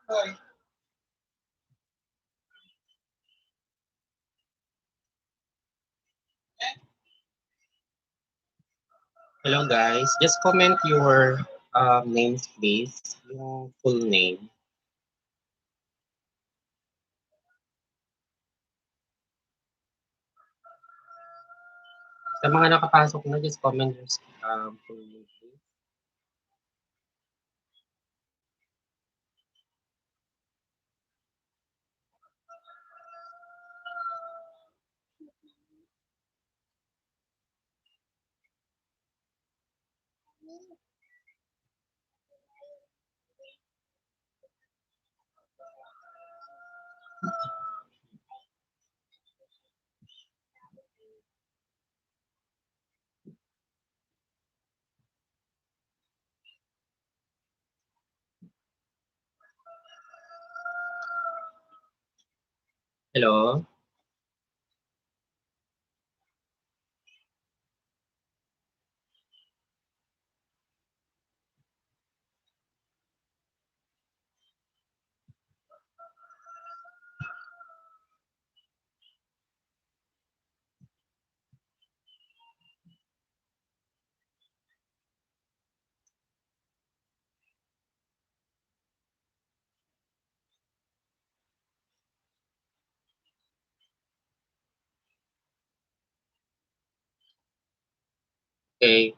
Hello guys, just comment your names please, yung full name. Sa mga nakapasok na, just comment your full name please. Hello? Okay.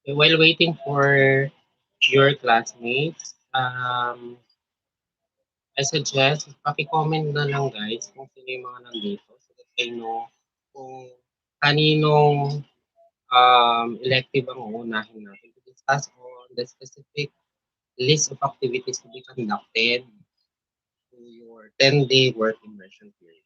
While waiting for your classmates, I suggest, paki-comment na lang guys kung sino yung mga nandito so that I know kung kaninong elective ang uunahin natin to discuss on the specific list of activities to be conducted to your 10-day work immersion period.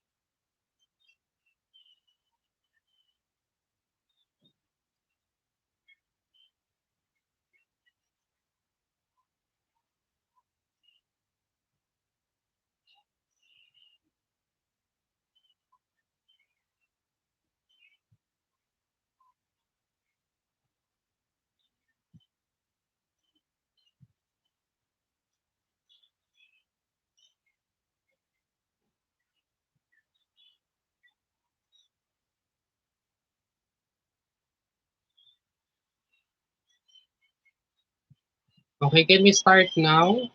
Okay, can we start now?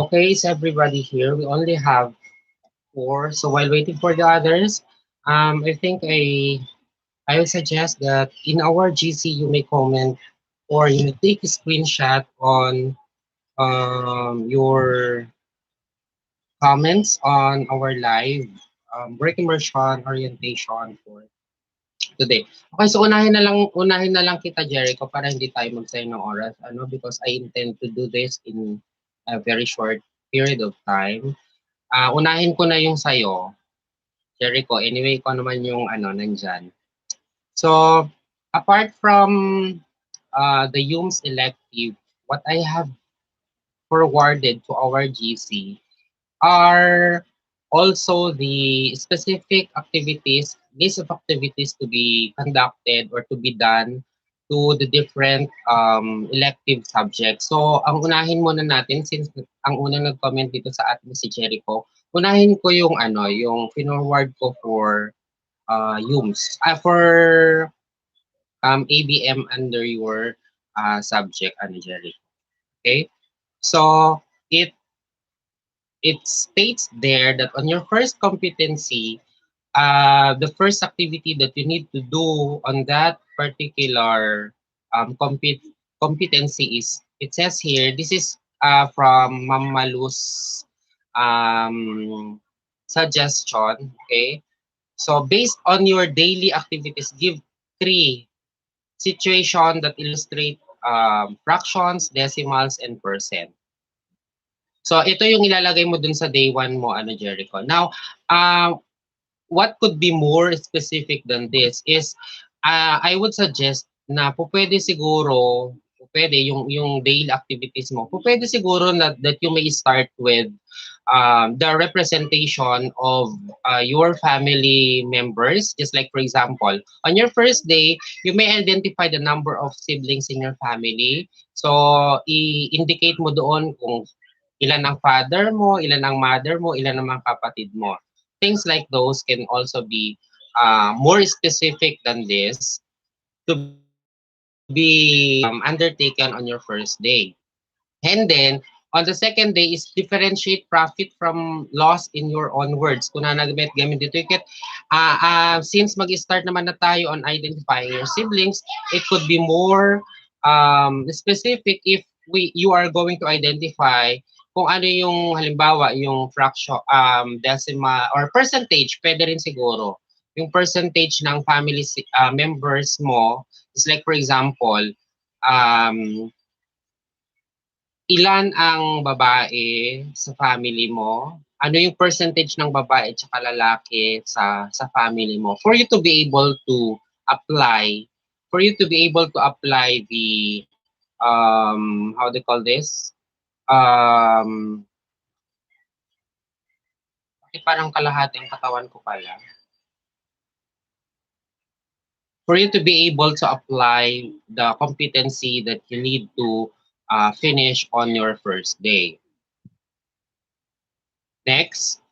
Okay, is everybody here? We only have four. So while waiting for the others, I think I would suggest that in our GC you may comment or you may take a screenshot on your comments on our live work immersion orientation for today. Okay, so unahin na lang kita Jericho para hindi tayo magsayang ng oras because I intend to do this in a very short period of time. Unahin ko na yung sayo, Jericho. Anyway, ko naman yung nandyan. So, apart from the UMS elective, what I have forwarded to our GC are also the specific activities, list of activities to be conducted or to be done to the different elective subjects. So, ang unahin muna natin, since ang unang nag-comment dito sa atin si Jericho, unahin ko yung yung forward ko for UMS, for ABM under your subject, Jericho. Okay? So, it it states there that on your first competency, the first activity that you need to do on that particular competency is, it says here, this is from Ma'am Malu's um, suggestion, okay? So based on your daily activities, give three situation that illustrate fractions, decimals, and percent. So ito yung ilalagay mo dun sa day one mo, Jericho. Now, what could be more specific than this is, I would suggest na pwede siguro, pwede yung daily activities mo, pwede siguro that you may start with the representation of your family members. Just like, for example, on your first day, you may identify the number of siblings in your family. So, i-indicate mo doon kung ilan ang father mo, ilan ang mother mo, ilan ang mga kapatid mo. Things like those can also be more specific than this to be undertaken on your first day. And then, on the second day is differentiate profit from loss in your own words. Kung na gamit dito, since mag-start naman na tayo on identifying your siblings, it could be more specific if you are going to identify kung ano yung halimbawa yung fraction, decimal or percentage, pwede rin siguro. Yung percentage ng family members mo is like, for example, um, ilan ang babae sa family mo? Ano yung percentage ng babae at lalaki sa family mo? For you to be able to apply, the how do you call this? Um, parang kalahati ang katawan ko pala. For you to be able to apply the competency that you need to finish on your first day. Next.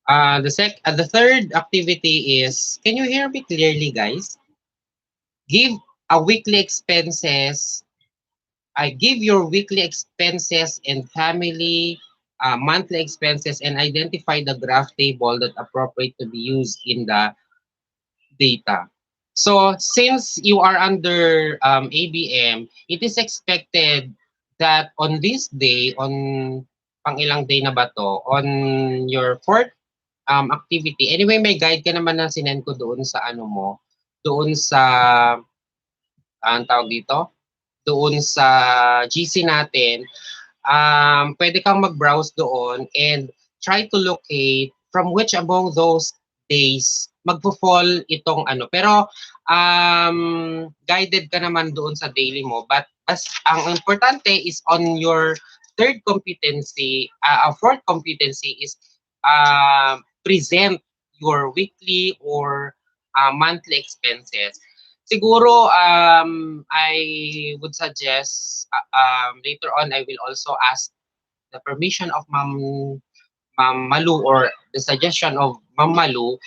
The third activity is, can you hear me clearly, guys? Give a weekly expenses. Give your weekly expenses and family monthly expenses and identify the graph table that appropriate to be used in the data. So since you are under ABM, it is expected that on this day, on pang ilang day na ba to, on your fourth activity. Anyway, may guide ka naman na sinend ko doon sa doon sa, ang tawag dito, doon sa GC natin. Pwede kang mag-browse doon and try to locate from which among those days magfo-fall itong Pero guided ka naman doon sa daily mo. But ang importante is on your third competency, fourth competency is present your weekly or monthly expenses. Siguro, I would suggest later on I will also ask the permission of Ma'am Malu or the suggestion of Ma'am Malu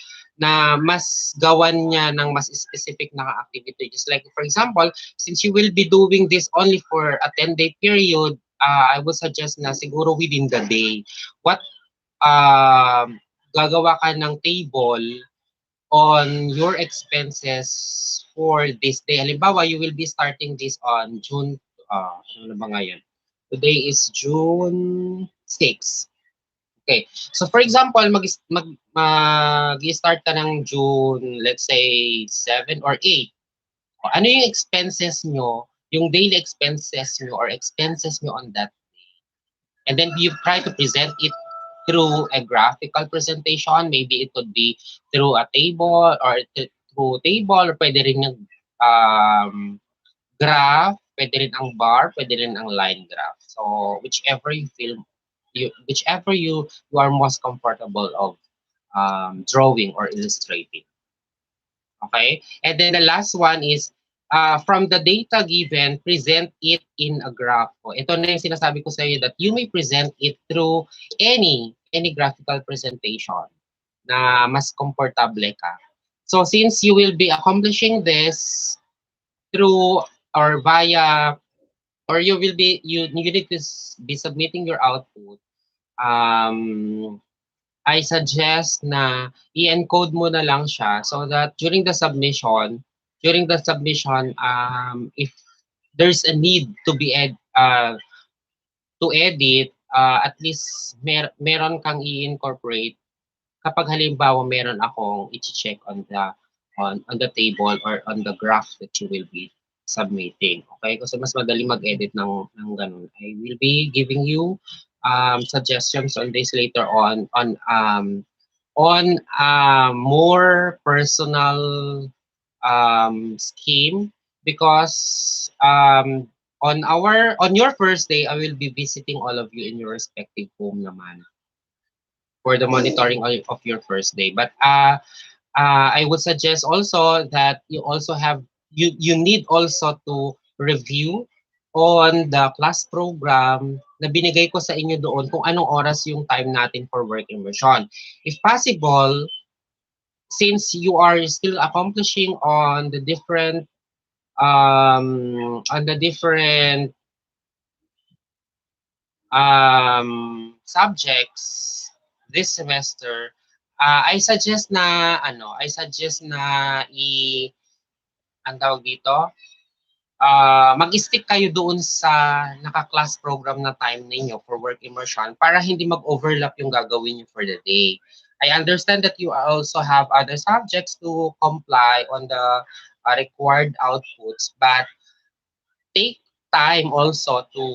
na mas gawan niya ng mas specific na activity. Just like, for example, since you will be doing this only for a 10-day period, I would suggest na siguro within the day. What um, gagawa ka ng table on your expenses for this day. Halimbawa, you will be starting this on June, ano na ba ngayon? Today is June 6. Okay. So for example, mag-start ka ng June, let's say 7 or 8. Ano yung expenses nyo, yung daily expenses nyo or expenses nyo on that. And then you try to present it through a graphical presentation. Maybe it could be through a table or through table or pwede rin ng graph, pwede rin ang bar, pwede rin ang line graph. So whichever you feel, whichever you are most comfortable of drawing or illustrating. Okay? And then the last one is from the data given, present it in a graph. O, ito na yung sinasabi ko sa iyo that you may present it through any graphical presentation na mas komportable ka. So since you will be accomplishing this through or via or you need to be submitting your output, I suggest na i-encode mo na lang siya so that if there's a need to be to edit, at least meron kang i-incorporate kapag halimbawa meron akong i-check on the table or on the graph that you will be submitting. Okay? Kasi mas madali mag-edit ng ganun. I will be giving you suggestions on this later on more personal scheme because on your first day I will be visiting all of you in your respective home naman for the monitoring of your first day. But I would suggest also that you need also to review on the class program na binigay ko sa inyo doon kung anong oras yung time natin for work immersion. If possible, since you are still accomplishing on the different subjects this semester, I suggest na ang tawag dito, mag-stick kayo doon sa naka-class program na time ninyo for work immersion para hindi mag-overlap yung gagawin nyo for the day. I understand that you also have other subjects to comply on the required outputs, but take time also to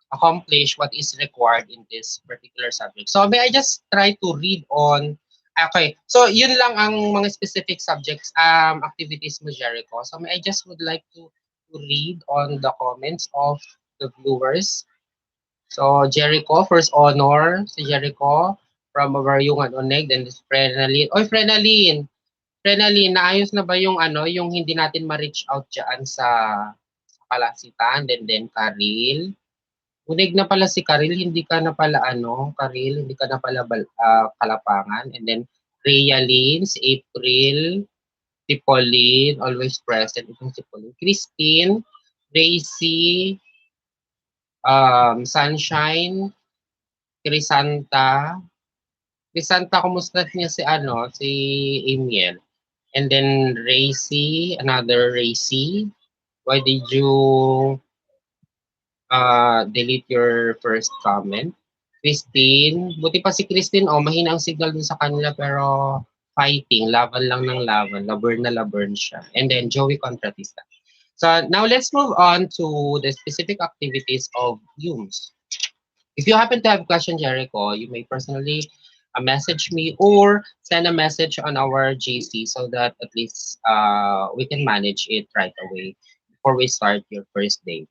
accomplish what is required in this particular subject. So may I just try to read on. Okay, so yun lang ang mga specific subjects, activities mo, Jericho. So may I just would like to read on the comments of the viewers. So Jericho, first honor si Jericho from Babayungan Oneg, then this Frenaline. Oy, Frenaline, naayos na ba yung yung hindi natin ma-reach out diyan sa Kalasitan, then Karil. Unig na pala si Karil, hindi ka na pala Karil, hindi ka na pala Kalapangan. And then Rhea Lynn, si April, si Pauline, always present. Itong si Pauline. Christine, Tracy, Sunshine, Crisanta. Crisanta, kumusta niya si Amiel? And then Racy, another Racy. Why did you delete your first comment? Christine, buti pa si Christine, mahina ang signal dun sa kanila pero fighting, laban lang ng laban, labern na labern siya. And then Joey Contratista. So now let's move on to the specific activities of UMS. If you happen to have question, Jericho, you may personally message me or send a message on our GC so that at least we can manage it right away before we start your first day.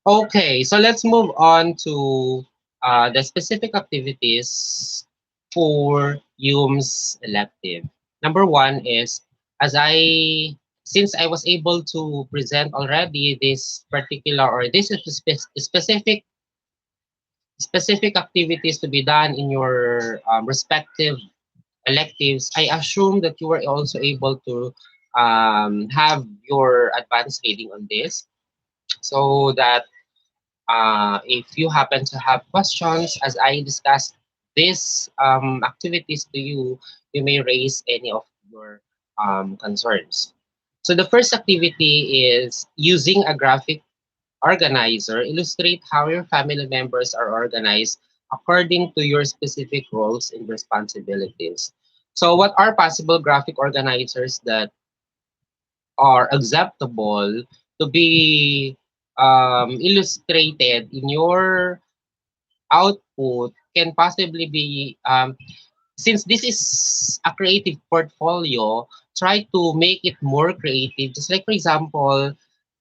Okay, so let's move on to the specific activities for UM's elective. Number one is, since I was able to present already this particular or this is specific activities to be done in your respective electives, I assume that you were also able to have your advanced reading on this so that If you happen to have questions, as I discussed these activities to you, you may raise any of your concerns. So the first activity is using a graphic organizer. Illustrate how your family members are organized according to your specific roles and responsibilities. So what are possible graphic organizers that are acceptable to be illustrated in your output can possibly be since this is a creative portfolio, try to make it more creative. Just like for example,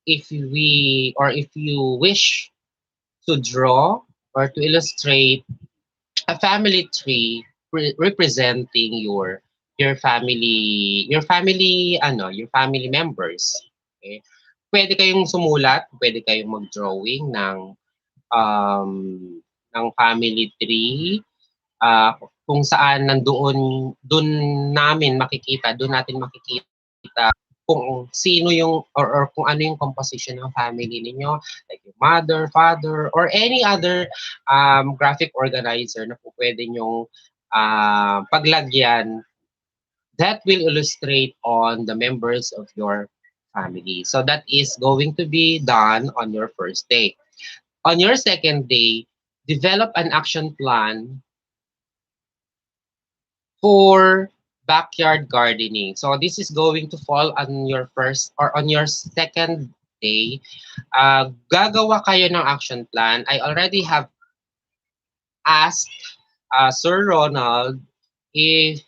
if you wish to draw or to illustrate a family tree representing your family members. Okay? Pwede kayong sumulat, pwede kayong mag-drawing um ng family tree, kung saan dun doon natin makikita kung sino yung or kung ano yung composition ng family ninyo, like yung mother, father, or any other graphic organizer na po pwede nyong paglagyan that will illustrate on the members of your family. So that is going to be done on your first day. On your second day, develop an action plan for backyard gardening. So this is going to fall on your first or on your second day. Gagawa kayo ng action plan. I already have asked Sir Ronald if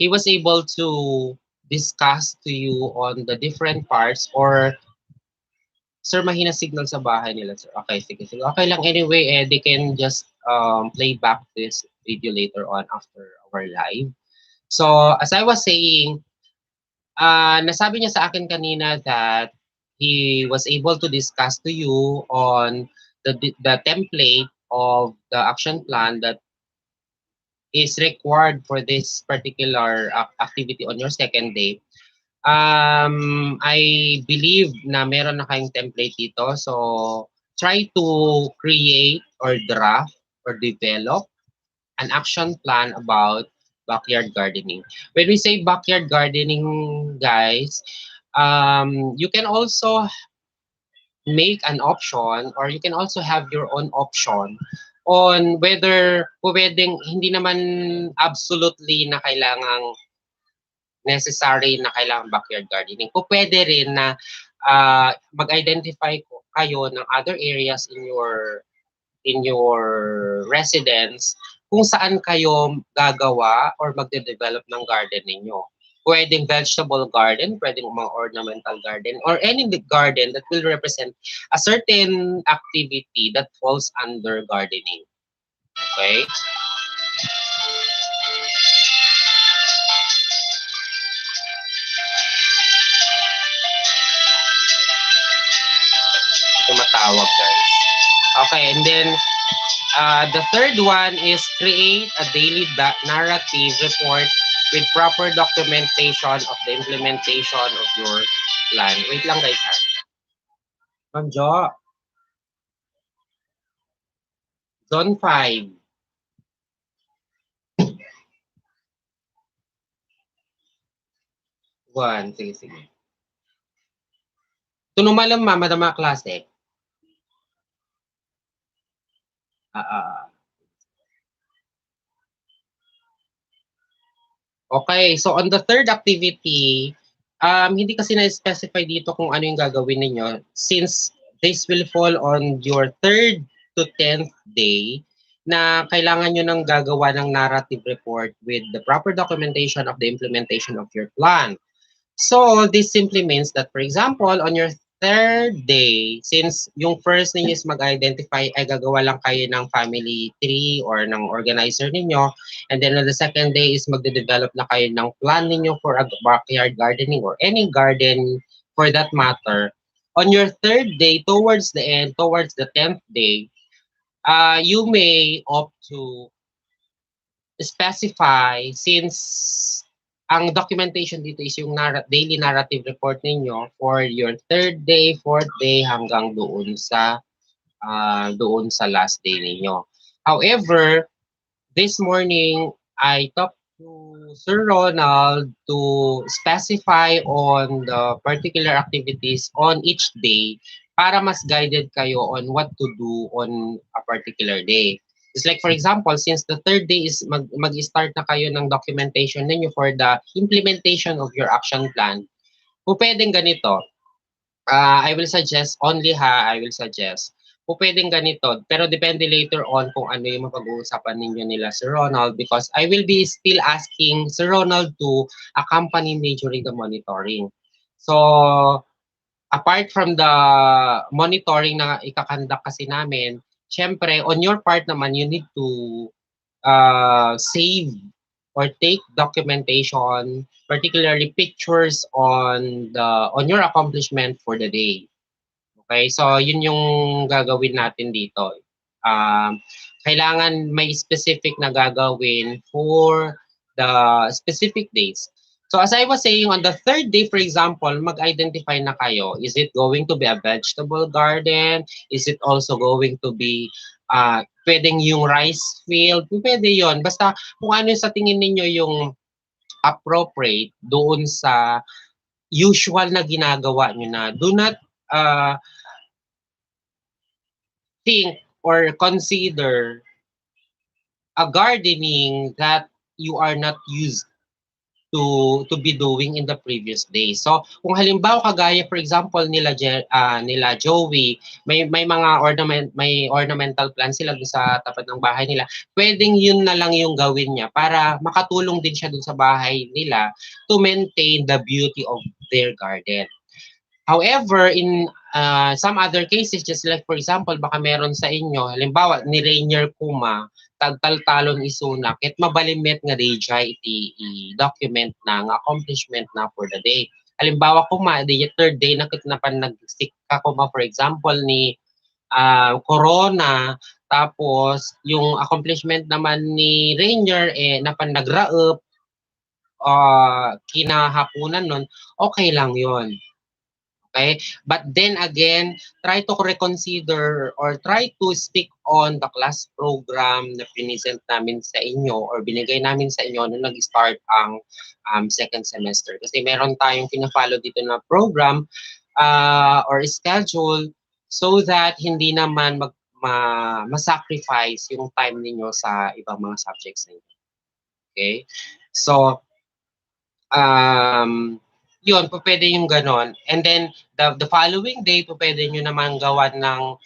he was able to discuss to you on the different parts or sir mahina signal sa bahay nila sir. Okay, sige, sige. Okay lang anyway, they can just play back this video later on after our live. So, as I was saying, nasabi niya sa akin kanina that he was able to discuss to you on the template of the action plan that is required for this particular activity on your second day. I believe na meron na kayong template dito. So, try to create or draft or develop an action plan about backyard gardening. When we say backyard gardening, guys, you can also make an option or you can also have your own option on whether pwedeng hindi naman absolutely na kailangang necessary na kailangan backyard gardening. Kung pwede rin na mag-identify kayo ng other areas in your residence kung saan kayo gagawa or magde-develop ng garden ninyo. Pwedeng vegetable garden, pwedeng mga ornamental garden, or any garden that will represent a certain activity that falls under gardening. Okay? Tumatawag, guys. Okay, and then the third one is create a daily narrative report with proper documentation of the implementation of your plan. Wait lang guys ha. Ma'am Jo, Zone 5. 1, sige, sige. Tunong malam ma'am, madama klase. Okay, so on the third activity, hindi kasi na-specify dito kung ano yung gagawin ninyo. Since this will fall on your 3rd to 10th day, na kailangan nyo nang gagawa ng narrative report with the proper documentation of the implementation of your plan. So, this simply means that, for example, on your third day, since yung first ninyo is mag-identify, ay gagawa lang kayo ng family tree or ng organizer ninyo, and then on the second day is magde-develop na kayo ng plan ninyo for a backyard gardening or any garden for that matter. On your third day, towards the end, towards the 10th day, you may opt to specify since ang documentation dito is yung daily narrative report ninyo for your third day, fourth day hanggang doon sa doon sa last day ninyo. However, this morning, I talked to Sir Ronald to specify on the particular activities on each day para mas guided kayo on what to do on a particular day. It's like, for example, since the third day is mag-start na kayo ng documentation ninyo for the implementation of your action plan, kung pwedeng ganito, I will suggest, only I will suggest, kung pwedeng ganito, pero depende later on kung ano yung mapag-uusapan ninyo nila Sir Ronald, because I will be still asking Sir Ronald to accompany me during the monitoring. So, apart from the monitoring na ikakandak kasi namin, syempre, on your part naman, you need to save or take documentation, particularly pictures on your accomplishment for the day. Okay, so yun yung gagawin natin dito. Kailangan may specific na gagawin for the specific days. So as I was saying, on the third day, for example, mag-identify na kayo. Is it going to be a vegetable garden? Is it also going to be pwedeng yung rice field? Pwede yon. Basta kung ano sa tingin ninyo yung appropriate doon sa usual na ginagawa nyo na. Do not think or consider a gardening that you are not used to be doing in the previous day. So, kung halimbawa kagaya for example nila Joey, may mga ornamental plants sila doon sa tapat ng bahay nila. Pwedeng yun na lang yung gawin niya para makatulong din siya doon sa bahay nila to maintain the beauty of their garden. However, in some other cases, just like for example, baka meron sa inyo, halimbawa, ni Rainier Kuma, tagtal-talon isunak, at mabalimit nga rejay i-document na nga accomplishment na for the day. Halimbawa, Kuma, the third day na kitnapan nag-stick ka, Kuma, for example, ni Corona, tapos yung accomplishment naman ni Rainier, napan nagraep, kinahapunan nun, okay lang yon. Okay? But then again, try to reconsider or try to stick on the class program na present namin sa inyo or binigay namin sa inyo nung nag-start ang second semester. Kasi meron tayong pina-follow dito na program or schedule so that hindi naman ma-sacrifice yung time ninyo sa ibang mga subjects ninyo. Okay? So, yun, pwede yung ganon. And then, the following day, pwede nyo naman gawan ng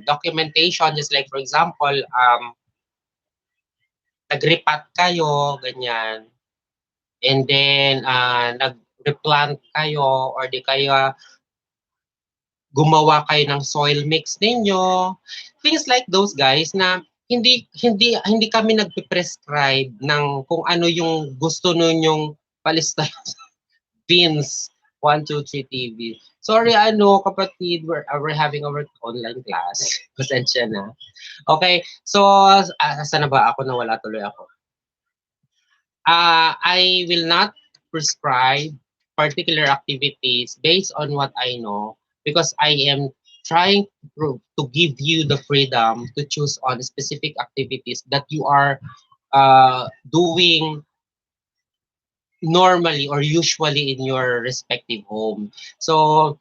documentation, just like for example, nag-repot kayo, ganyan. And then, nag-replant kayo, or di kaya gumawa kayo ng soil mix ninyo. Things like those, guys, na hindi kami nagpe-prescribe ng kung ano yung gusto ninyong palista. Vince 123 TV. Sorry kapatid, we're having our online class. Pasensya na. Okay, so saan na ba ako? Nawala tuloy ako. I will not prescribe particular activities based on what I know because I am trying to give you the freedom to choose on specific activities that you are doing normally or usually in your respective home. So,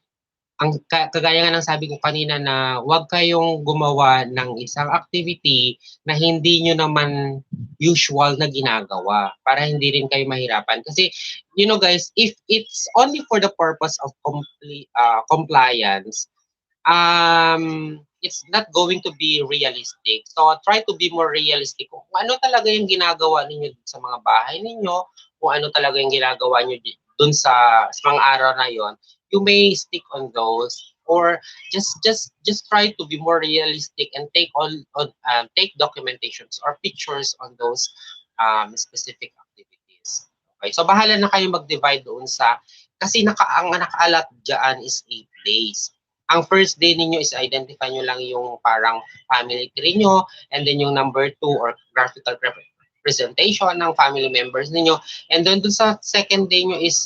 ang kagaya nga ng sabi ko kanina na huwag kayong gumawa ng isang activity na hindi nyo naman usual na ginagawa para hindi rin kayo mahirapan. Kasi, you know guys, if it's only for the purpose of compliance, it's not going to be realistic. So, try to be more realistic. Kung ano talaga yung ginagawa ninyo sa mga bahay ninyo, kung ano talaga yung ginagawa nyo dun sa mga araw na yon, you may stick on those or just try to be more realistic and take take documentations or pictures on those specific activities. Okay, so bahala na kayo mag-divide doon sa kasi ang nakaalat diyan is 8 days. Ang first day ninyo is identify nyo lang yung parang family tree nyo and then yung number 2 or graphical presentation ng family members ninyo. And then dun sa second day nyo is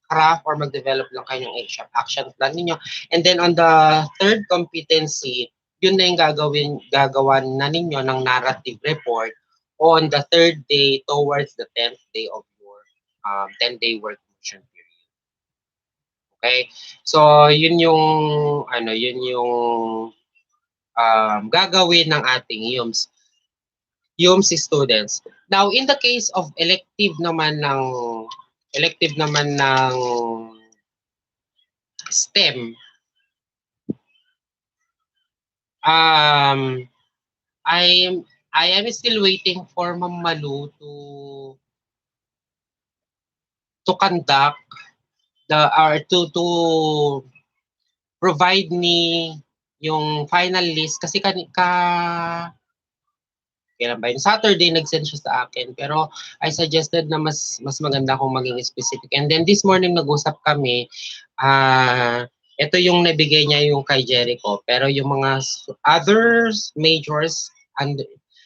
craft or mag-develop lang kayo ng action plan ninyo. And then on the third competency, yun na yung gagawan na ninyo ng narrative report on the third day towards the 10th day of your 10-day work mission period. Okay? So, yun yung gagawin ng ating YUMS students. Now, in the case of elective naman ng STEM, um, I am still waiting for Ma'am Malu to conduct or to provide me yung final list kasi kailan ba yun? Saturday nag-send siya sa akin pero I suggested na mas maganda kung maging specific. And then this morning nag-usap kami, ito yung nabigay niya yung kay Jericho pero yung mga others majors and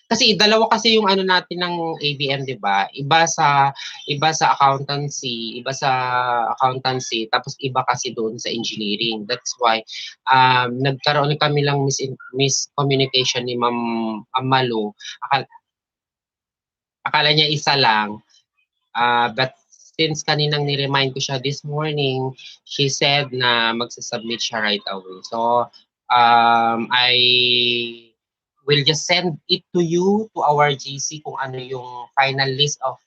kasi dalawa kasi yung ano natin ng ABM, 'di ba? Iba sa accountancy tapos iba kasi doon sa engineering. That's why nagkaroon kami lang miscommunication ni Ma'am Amalu. Akala niya isa lang. But since kaninang ni-remind ko siya this morning, she said na magsasubmit siya right away. So, I will just send it to you, to our GC, kung ano yung final list of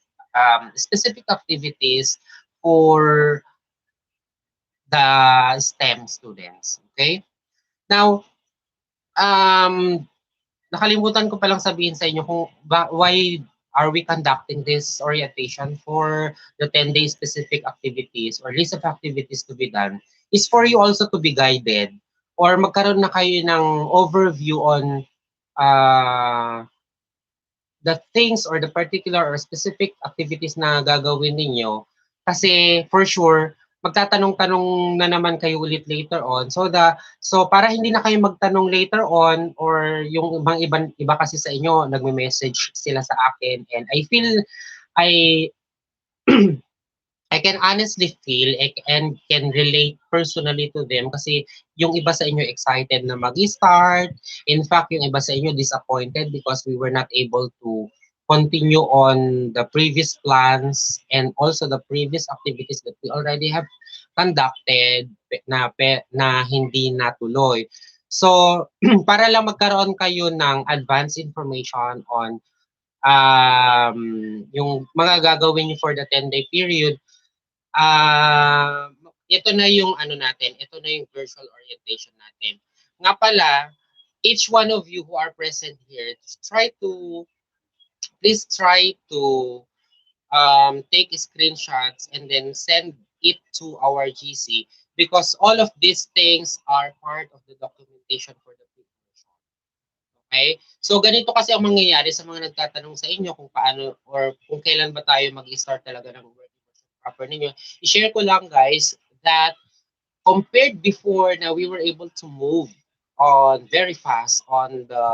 specific activities for the STEM students. Okay? Now, nakalimutan ko palang sabihin sa inyo kung why are we conducting this orientation for the 10-day specific activities or list of activities to be done is for you also to be guided or magkaroon na kayo ng overview on uh, the things or the particular or specific activities na gagawin ninyo kasi for sure magtatanong-tanong na naman kayo ulit later on so para hindi na kayo magtanong later on or yung iba kasi sa inyo nagme-message sila sa akin and I I can honestly feel and can relate personally to them kasi yung iba sa inyo excited na mag-start. In fact, yung iba sa inyo disappointed because we were not able to continue on the previous plans and also the previous activities that we already have conducted na hindi natuloy. So, para lang magkaroon kayo ng advanced information on yung mga gagawin nyo for the 10-day period, ito na yung ano natin, ito na yung virtual orientation natin. Nga pala, each one of you who are present here, please try to take screenshots and then send it to our GC because all of these things are part of the documentation for the preparation. Okay? So ganito kasi ang mangyayari sa mga nagtatanong sa inyo kung paano or kung kailan ba tayo mag-start talaga ng work proper ninyo. I-share ko lang guys that compared before na we were able to move on very fast on the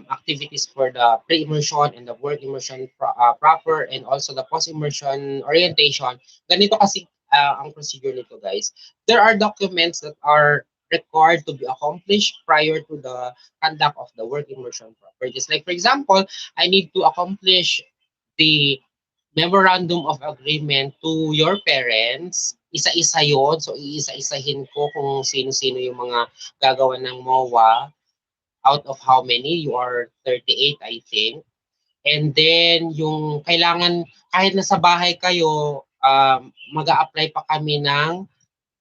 activities for the pre-immersion and the work immersion proper and also the post-immersion orientation. Ganito kasi ang procedure nito guys. There are documents that are required to be accomplished prior to the conduct of the work immersion proper. Just like for example, I need to accomplish the memorandum of agreement to your parents. Isa-isa yon. So, iisa-isahin ko kung sino-sino yung mga gagawa ng MOA. Out of how many? You are 38, I think. And then, yung kailangan, kahit nasa bahay kayo, mag-a-apply pa kami ng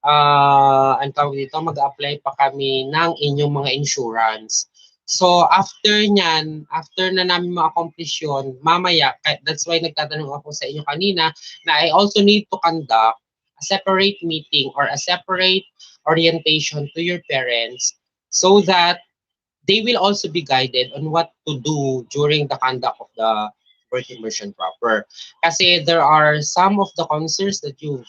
ang tawag dito, mag-apply pa kami ng inyong mga insurance. So, after nyan, after na namin ma-accomplish yun, mamaya, that's why nagtatanong ako sa inyo kanina, na I also need to conduct a separate meeting or a separate orientation to your parents so that they will also be guided on what to do during the conduct of the work immersion proper. Kasi there are some of the concerns that you've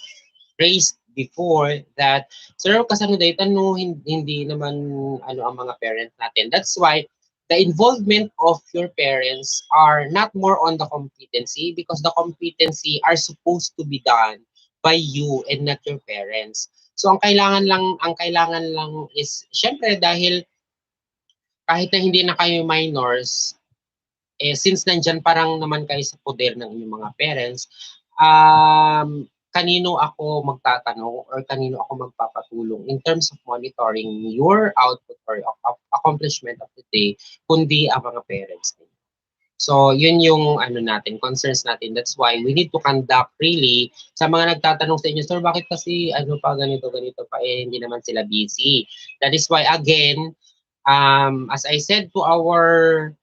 raised before that sir kasano dayta no hindi naman ano ang mga parents natin. That's why the involvement of your parents are not more on the competency, because the competency are supposed to be done by you and not your parents. So ang kailangan lang is syempre, dahil kahit na hindi na kayo minors, since nandyan parang naman kayo sa poder ng inyong mga parents, kanino ako magtatanong or kanino ako magpapatulong in terms of monitoring your output or accomplishment of the day, kundi ang mga parents ninyo. So, yun yung ano natin, concerns natin. That's why we need to conduct really, sa mga nagtatanong sa inyo, sir, bakit kasi ano pa, ganito, ganito pa, hindi naman sila busy. That is why, again, as I said to our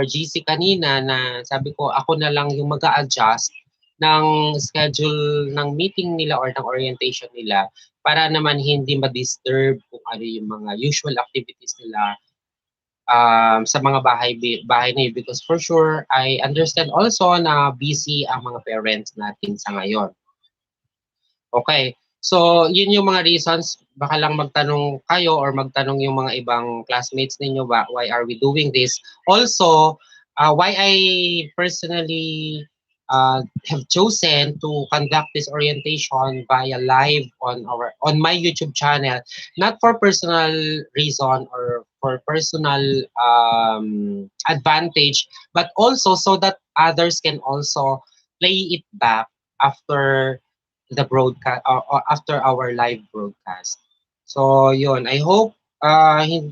GC kanina, na sabi ko ako na lang yung mag-a-adjust ng schedule ng meeting nila or ng orientation nila para naman hindi ma-disturb kung ano yung mga usual activities nila sa mga bahay na yun, because for sure I understand also na busy ang mga parents natin sa ngayon. Okay. So, yun yung mga reasons. Baka lang magtanong kayo or magtanong yung mga ibang classmates ninyo, why are we doing this? Also, why I personally have chosen to conduct this orientation via live on my YouTube channel, not for personal reason or for personal advantage, but also so that others can also play it back after the broadcast, or after our live broadcast. So yun, I hope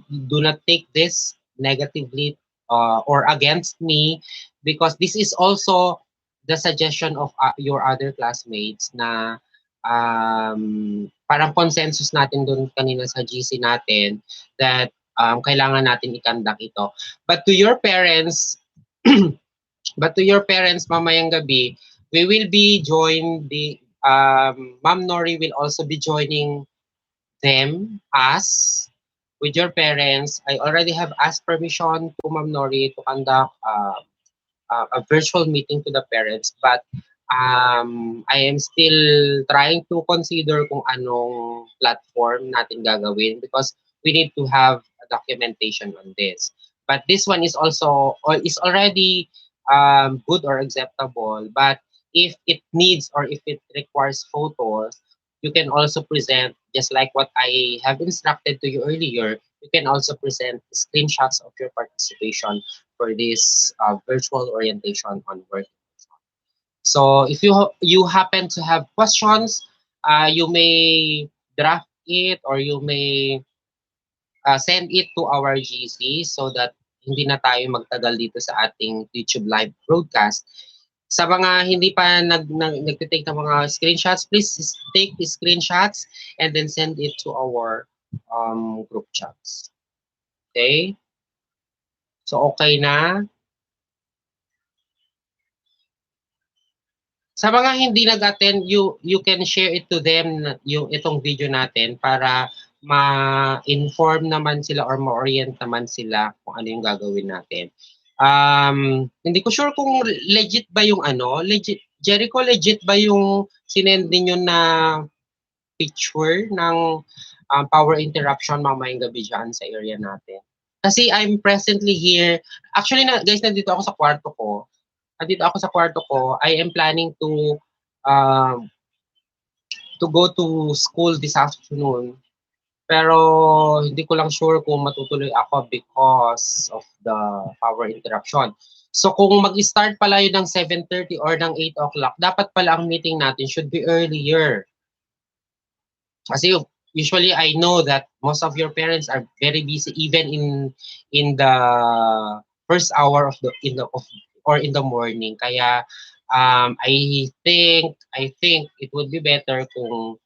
do not take this negatively or against me, because this is also the suggestion of your other classmates na parang consensus natin dun kanina sa GC natin, that kailangan natin i-conduct ito. But to your parents, mamayang gabi, we will be Ma'am Nori will also be joining us with your parents. I already have asked permission to Ma'am Nori to conduct a virtual meeting to the parents, but I am still trying to consider kung anong platform natin gagawin, because we need to have a documentation on this. But this one is also, or is already good or acceptable. But if it needs or if it requires photos, you can also present, just like what I have instructed to you earlier, you can also present screenshots of your participation for this virtual orientation on work. So if you happen to have questions, you may draft it or you may send it to our GC, so that hindi na tayo magtagal dito sa ating YouTube live broadcast. Sa mga hindi pa nagtitake ng mga screenshots, please take the screenshots and then send it to our group chats. Okay? So okay na. Sa mga hindi nag-attend, you can share it to them, yung itong video natin, para ma-inform naman sila or ma-orient naman sila kung ano yung gagawin natin. Hindi ko sure kung legit ba yung Jericho, legit ba yung sinend ninyo na picture ng power interruption mamayang gabi dyan sa area natin? Kasi I'm presently here. Actually, guys, nandito ako sa kwarto ko. I am planning um, to go to school this afternoon. Pero hindi ko lang sure kung matutuloy ako because of the power interruption. So kung mag-start pala yun ng 7:30 or ng 8 o'clock, dapat pala ang meeting natin should be earlier. Kasi usually I know that most of your parents are very busy even in the first hour of in the morning. Kaya I think it would be better kung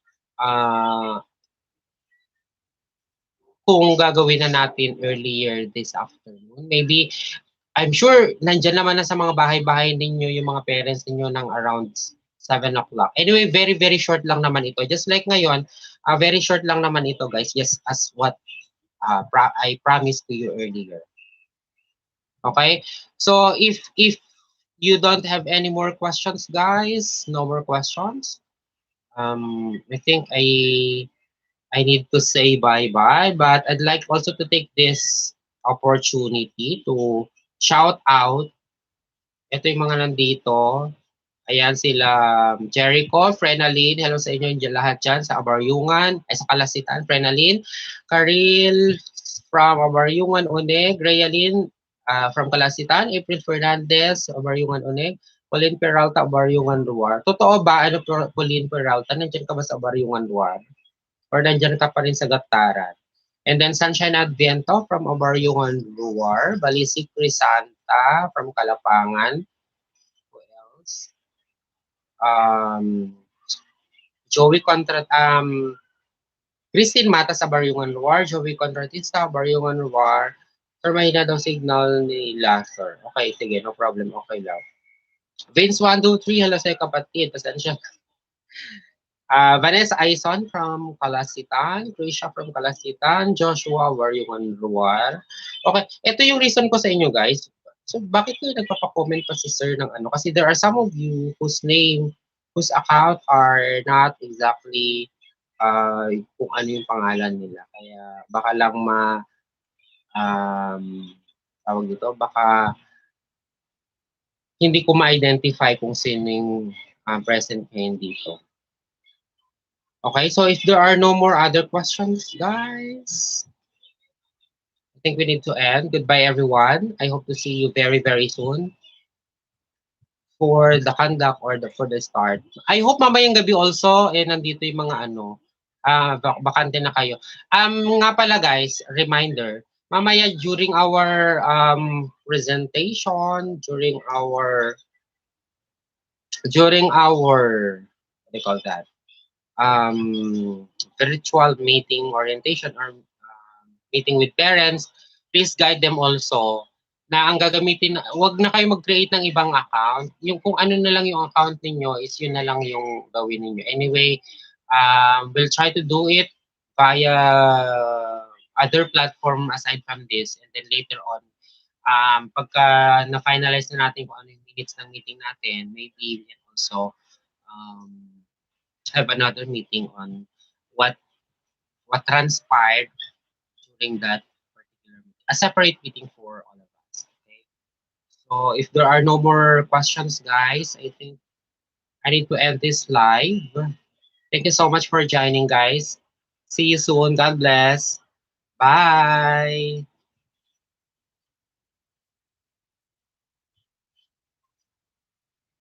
gagawin na natin earlier this afternoon. Maybe I'm sure nandiyan naman na sa mga bahay-bahay ninyo yung mga parents ninyo ng around 7 o'clock. Anyway, very very short lang naman ito. Just like ngayon, very short lang naman ito, guys. Just as what I promised to you earlier. Okay? So if you don't have any more questions, guys, no more questions. I think I need to say bye-bye, but I'd like also to take this opportunity to shout out. Ito yung mga nandito. Ayan sila, Jericho, Frenaline, hello sa inyo dyan lahat dyan sa Abaryungan, ay sa Kalasitan, Frenaline, Karil from Abaryungan, Uneg, Rayalin from Kalasitan, April Fernandez, Abaryungan, Uneg, Pauline Peralta, Abaryungan, Luar. Totoo ba, ano, Pauline Peralta, nandiyan ka ba sa Abaryungan, Luar? Or nandiyan ka pa rin sa Gataran? And then Sunshine Adviento from Abaryungan, Luar, Balisik Crisanta from Kalapangan, who else? um, Joey Contra Christine Mata sa Baryungan War, Joey Contratista, Baryungan War. Sir, mahina daw signal nila, sir. Okay, sige, no problem. Okay lang. Vince 123, hello sa'yo kapatid. Pasensya. Vanessa Aison from Kalasitan, Krisha from Kalasitan, Joshua Baryungan War. Okay, ito yung reason ko sa inyo, guys. So, bakit kayo nagpapa-comment pa si sir ng ano? Kasi there are some of you whose name, whose account are not exactly kung ano yung pangalan nila. Kaya baka lang um, tawag dito, baka hindi ko ma-identify kung sino yung present ngayon dito. Okay, so if there are no more other questions, guys, I think we need to end. Goodbye, everyone. I hope to see you very, very soon for the conduct or for the start. I hope mamayang gabi also, nandito yung mga ano, bakante na kayo. Nga pala guys, reminder, mamaya during our presentation, what do you call that? Virtual meeting orientation or meeting with parents, please guide them also na ang gagamitin, wag na kayo mag-create ng ibang account. Yung kung ano na lang yung account niyo is yun na lang yung gawin niyo. Anyway, we'll try to do it via other platform aside from this, and then later on, pagka na-finalize na natin kung ano yung minutes ng meeting natin, maybe we can also have another meeting on what transpired during that particular meeting. A separate meeting for all of us. Okay. So if there are no more questions, guys, I think I need to end this live. Thank you so much for joining, guys. See you soon. God bless. Bye.